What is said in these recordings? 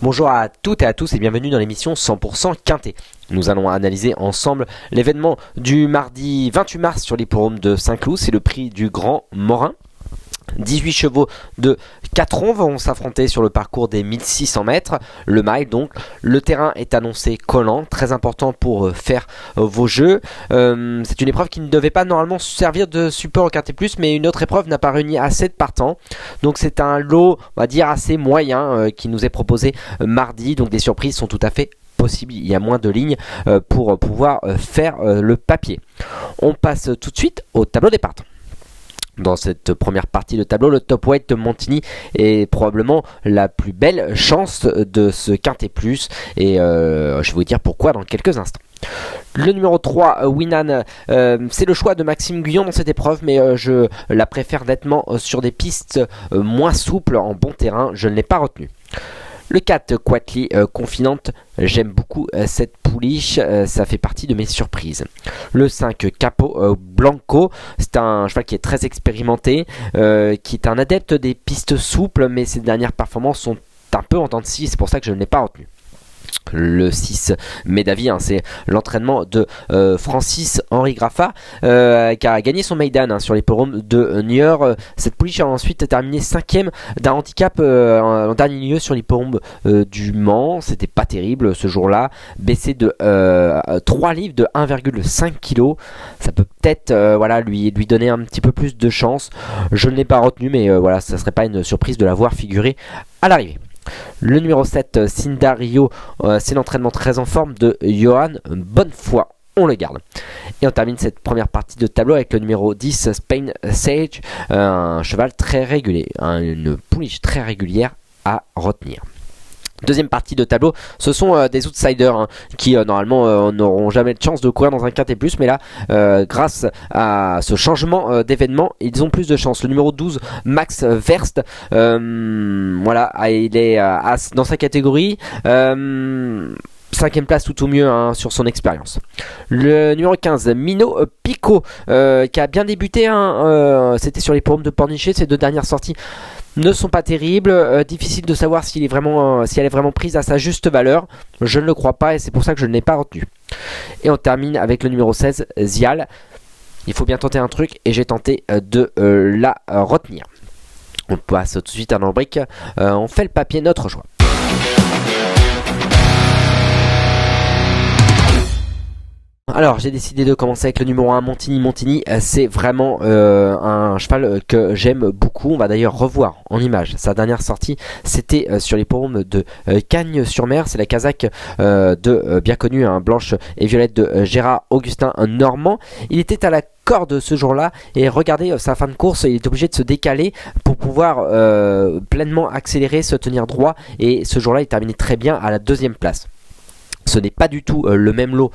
Bonjour à toutes et à tous et bienvenue dans l'émission 100% Quintet. Nous allons analyser ensemble l'événement du mardi 28 mars sur l'hippodrome de Saint-Cloud. C'est le prix du Grand Morin. 18 chevaux de 4 ans vont s'affronter sur le parcours des 1600 mètres, le mile donc. Le terrain est annoncé collant, très important pour faire vos jeux. C'est une épreuve qui ne devait pas normalement servir de support au Quintet Plus, mais une autre épreuve n'a pas réuni assez de partants. Donc c'est un lot, on va dire, assez moyen qui nous est proposé mardi. Donc des surprises sont tout à fait possibles. Il y a moins de lignes pour pouvoir faire le papier. On passe tout de suite au tableau des partants. Dans cette première partie de tableau, le top weight de Montigny est probablement la plus belle chance de ce Quintet Plus et je vais vous dire pourquoi dans quelques instants. Le numéro 3, Winan, c'est le choix de Maxime Guyon dans cette épreuve, mais je la préfère nettement sur des pistes moins souples en bon terrain. Je ne l'ai pas retenu. Le 4, Quatli, Confidente, j'aime beaucoup cette pouliche, ça fait partie de mes surprises. Le 5, Capo Blanco, c'est un cheval qui est très expérimenté, qui est un adepte des pistes souples, mais ses dernières performances sont un peu en dents de scie, c'est pour ça que je ne l'ai pas retenu. Le 6, Médavi, c'est l'entraînement de Francis-Henri Graffa qui a gagné son Maiden sur l'hippodrome de Niort. Cette pouliche a ensuite terminé 5ème d'un handicap en dernier lieu sur l'hippodrome du Mans. C'était pas terrible ce jour-là, baissé de 3 livres de 1,5 kg. Ça peut peut-être lui donner un petit peu plus de chance. Je ne l'ai pas retenu, mais voilà, ça serait pas une surprise de la voir figurer à l'arrivée. Le numéro 7, Cindario, c'est l'entraînement très en forme de Johan Bonnefoy. On le garde. Et on termine cette première partie de tableau avec le numéro 10, Spain Sage, un cheval très régulier, une pouliche très régulière à retenir. Deuxième partie de tableau, ce sont des outsiders qui normalement n'auront jamais de chance de courir dans un Quintet Plus, mais là grâce à ce changement d'événement, ils ont plus de chance. Le numéro 12, Max Verst, voilà, il est dans sa catégorie. 5ème place tout au mieux sur son expérience. Le numéro 15, Mino Pico, qui a bien débuté, c'était sur les pommes de Pornichet. Ses deux dernières sorties ne sont pas terribles, difficile de savoir si elle est vraiment prise à sa juste valeur. Je ne le crois pas et c'est pour ça que je ne l'ai pas retenu. Et on termine avec le numéro 16, Zial. Il faut bien tenter un truc et j'ai tenté de la retenir. On passe tout de suite à l'embrique. On fait le papier, notre choix. Alors j'ai décidé de commencer avec le numéro 1, Montigny. Montigny, c'est vraiment un cheval que j'aime beaucoup. On va d'ailleurs revoir en image sa dernière sortie. C'était sur l'hippodrome de Cagnes-sur-Mer. C'est la casaque de bien connue, blanche et violette, de Gérard Augustin Normand. Il était à la corde ce jour-là et regardez sa fin de course, il est obligé de se décaler pour pouvoir pleinement accélérer, se tenir droit, et ce jour-là il terminait très bien à la 2ème place. Ce n'est pas du tout le même lot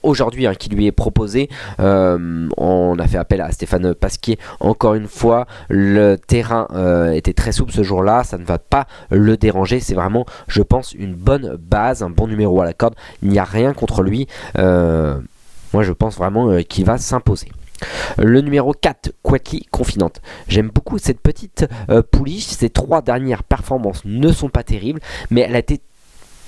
aujourd'hui qui lui est proposé. On a fait appel à Stéphane Pasquier encore une fois. Le terrain était très souple ce jour-là. Ça ne va pas le déranger. C'est vraiment, je pense, une bonne base, un bon numéro à la corde. Il n'y a rien contre lui. Moi, je pense vraiment qu'il va s'imposer. Le numéro 4, Quatli Confidente. J'aime beaucoup cette petite pouliche. Ses 3 dernières performances ne sont pas terribles, mais elle a été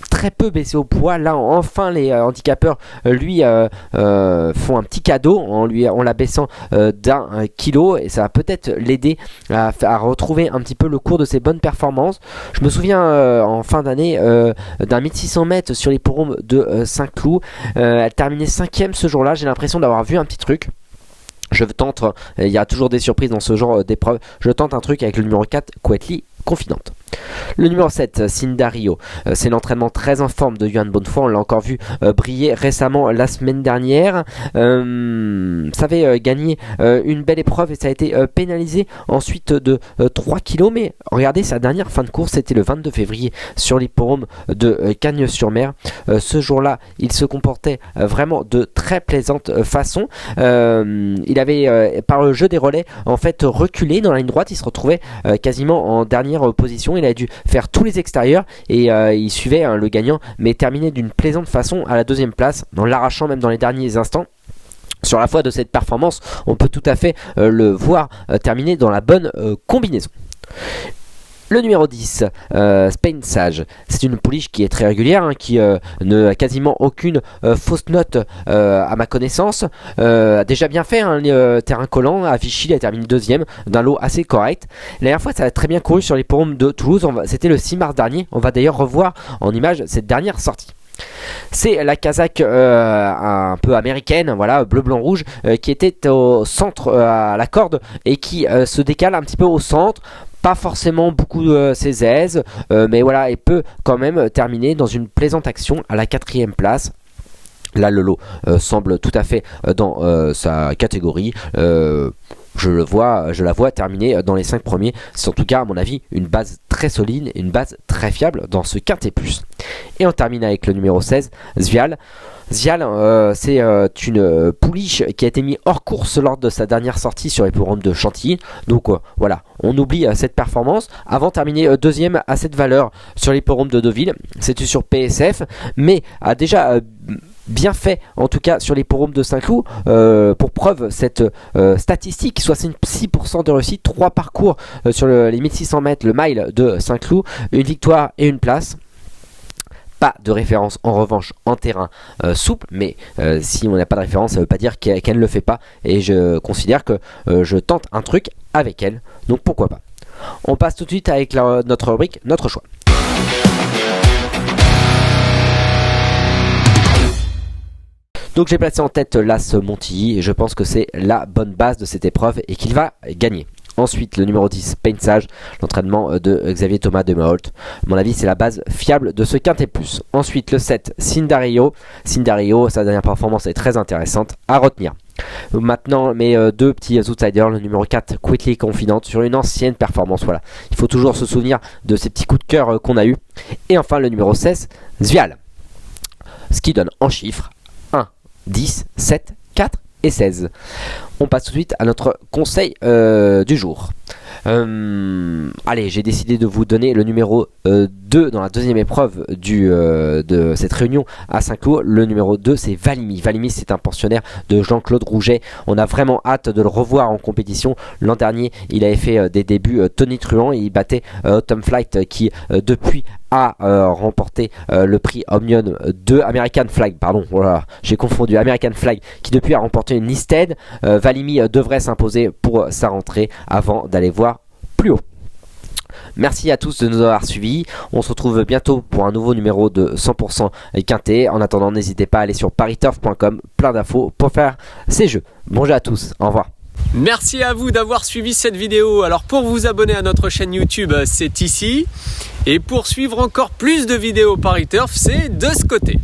très peu baissé au poids. Là enfin les handicapeurs lui font un petit cadeau en la baissant d'1 kilo, et ça va peut-être l'aider à retrouver un petit peu le cours de ses bonnes performances. Je me souviens en fin d'année d'un 1600 mètres sur l'hippodrome de Saint-Cloud. Elle terminait 5ème ce jour-là. J'ai l'impression d'avoir vu un petit truc. Je tente, il y a toujours des surprises dans ce genre d'épreuve. Je tente un truc avec le numéro 4, Quatli Confidente. Le numéro 7, Cindario, c'est l'entraînement très en forme de Johan Bonnefoy. On l'a encore vu briller récemment la semaine dernière. Ça avait gagné une belle épreuve et ça a été pénalisé ensuite de 3 kg. Mais regardez, sa dernière fin de course, c'était le 22 février sur l'hippodrome de Cagnes-sur-Mer. Ce jour-là, il se comportait vraiment de très plaisante façon. Il avait, par le jeu des relais, en fait reculé dans la ligne droite. Il se retrouvait quasiment en dernière position. Il a dû faire tous les extérieurs et il suivait le gagnant, mais terminé d'une plaisante façon à la 2ème place, en l'arrachant même dans les derniers instants. Sur la foi de cette performance, on peut tout à fait le voir terminer dans la bonne combinaison. Le numéro 10, Spain Sage. C'est une pouliche qui est très régulière, hein, qui n'a quasiment aucune fausse note à ma connaissance. Déjà bien fait, hein, terrain collant. À Vichy, il a terminé deuxième d'un lot assez correct. La dernière fois, ça a très bien couru sur les forums de Toulouse. C'était le 6 mars dernier. On va d'ailleurs revoir en image cette dernière sortie. C'est la Kazakh un peu américaine, voilà, bleu, blanc, rouge, qui était au centre à la corde et qui se décale un petit peu au centre. Pas forcément beaucoup ses aises, mais voilà, elle peut quand même terminer dans une plaisante action à la 4e place. Là, le lot semble tout à fait dans sa catégorie. Je la vois terminer dans les 5 premiers. C'est en tout cas, à mon avis, une base très solide, une base très fiable dans ce quintet plus. Et on termine avec le numéro 16, Zvial. Zvial, c'est une pouliche qui a été mise hors course lors de sa dernière sortie sur les forums de Chantilly. Donc voilà, on oublie cette performance. Avant de terminer deuxième à cette valeur sur les forums de Deauville, c'était sur PSF, mais a déjà bien fait, en tout cas sur les forums de Saint-Cloud. Pour preuve, cette statistique, 66% de réussite, 3 parcours sur les 1600 mètres, le mile de Saint-Cloud, une victoire et une place. Pas de référence en revanche en terrain souple, mais si on n'a pas de référence, ça ne veut pas dire qu'elle ne le fait pas, et je considère que je tente un truc avec elle, donc pourquoi pas. On passe tout de suite avec notre rubrique, notre choix. Donc j'ai placé en tête l'As Montilly et je pense que c'est la bonne base de cette épreuve et qu'il va gagner. Ensuite, le numéro 10, Spain Sage, l'entraînement de Xavier Thomas de Maholt. À mon avis, c'est la base fiable de ce quintet plus. Ensuite, le 7, Cindario. Cindario, sa dernière performance est très intéressante à retenir. Maintenant, mes deux petits outsiders, le numéro 4, Quickly Confident, sur une ancienne performance. Voilà, il faut toujours se souvenir de ces petits coups de cœur qu'on a eu. Et enfin, le numéro 16, Zvial. Ce qui donne en chiffres 1, 10, 7, 4 et 16. On passe tout de suite à notre conseil du jour. Allez, j'ai décidé de vous donner le numéro 2 dans la deuxième épreuve de cette réunion à Saint-Cloud. Le numéro 2, c'est Valimi. Valimi, c'est un pensionnaire de Jean-Claude Rouget. On a vraiment hâte de le revoir en compétition. L'an dernier, il avait fait des débuts tonitruants et il battait Autumn Flight qui, depuis, a remporté le prix Omnium de American Flag. Pardon, voilà, j'ai confondu. American Flag qui, depuis, a remporté une Listed. Valimi devrait s'imposer pour sa rentrée avant d'aller voir plus haut. Merci à tous de nous avoir suivis. On se retrouve bientôt pour un nouveau numéro de 100% quintet. En attendant, n'hésitez pas à aller sur pariturf.com, plein d'infos pour faire ces jeux. Bonjour à tous, au revoir. Merci à vous d'avoir suivi cette vidéo. Alors pour vous abonner à notre chaîne YouTube, c'est ici. Et pour suivre encore plus de vidéos Pariturf, c'est de ce côté.